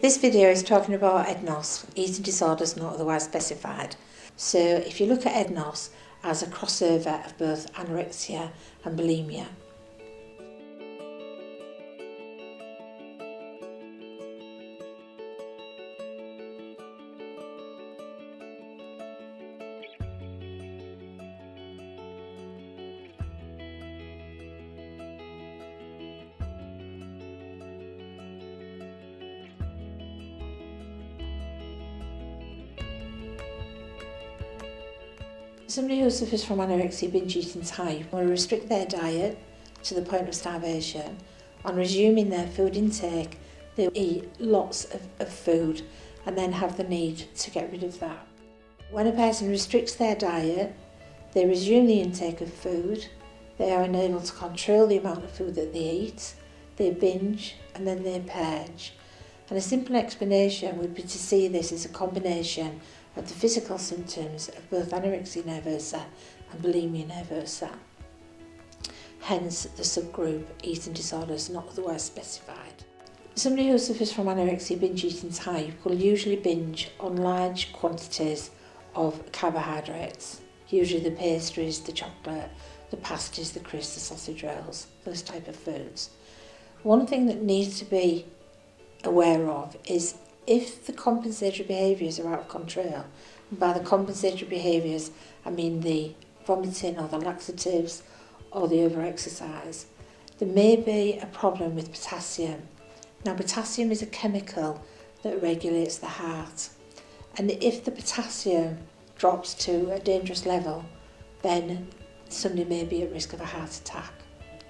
This video is talking about Ednos, eating disorders not otherwise specified. So if you look at Ednos as a crossover of both anorexia and bulimia. Somebody who suffers from anorexia binge eating type will restrict their diet to the point of starvation. On resuming their food intake, they'll eat lots of food and then have the need to get rid of that. When a person restricts their diet, they resume the intake of food, they are unable to control the amount of food that they eat, they binge and then they purge. And a simple explanation would be to see this as a combination of the physical symptoms of both anorexia nervosa and bulimia nervosa. Hence the subgroup eating disorders not otherwise specified. Somebody who suffers from anorexia binge eating type will usually binge on large quantities of carbohydrates, usually the pastries, the chocolate, the pasties, the crisps, the sausage rolls, those type of foods. One thing that needs to be aware of is if the compensatory behaviours are out of control, and by the compensatory behaviours I mean the vomiting or the laxatives or the overexercise, there may be a problem with potassium. Now potassium is a chemical that regulates the heart, and if the potassium drops to a dangerous level, then somebody may be at risk of a heart attack.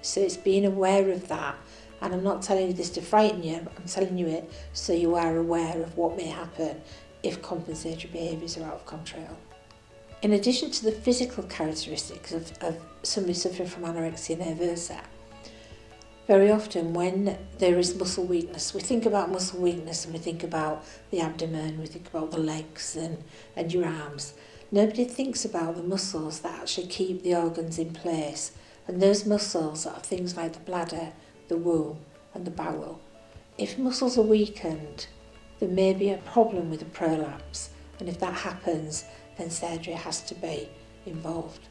So it's being aware of that. And I'm not telling you this to frighten you, I'm telling you it so you are aware of what may happen if compensatory behaviours are out of control. In addition to the physical characteristics of somebody suffering from anorexia nervosa, very often when there is muscle weakness, we think about muscle weakness and we think about the abdomen, we think about the legs and your arms. Nobody thinks about the muscles that actually keep the organs in place. And those muscles are things like the bladder, the womb and the bowel. If muscles are weakened, there may be a problem with a prolapse, and if that happens, then surgery has to be involved.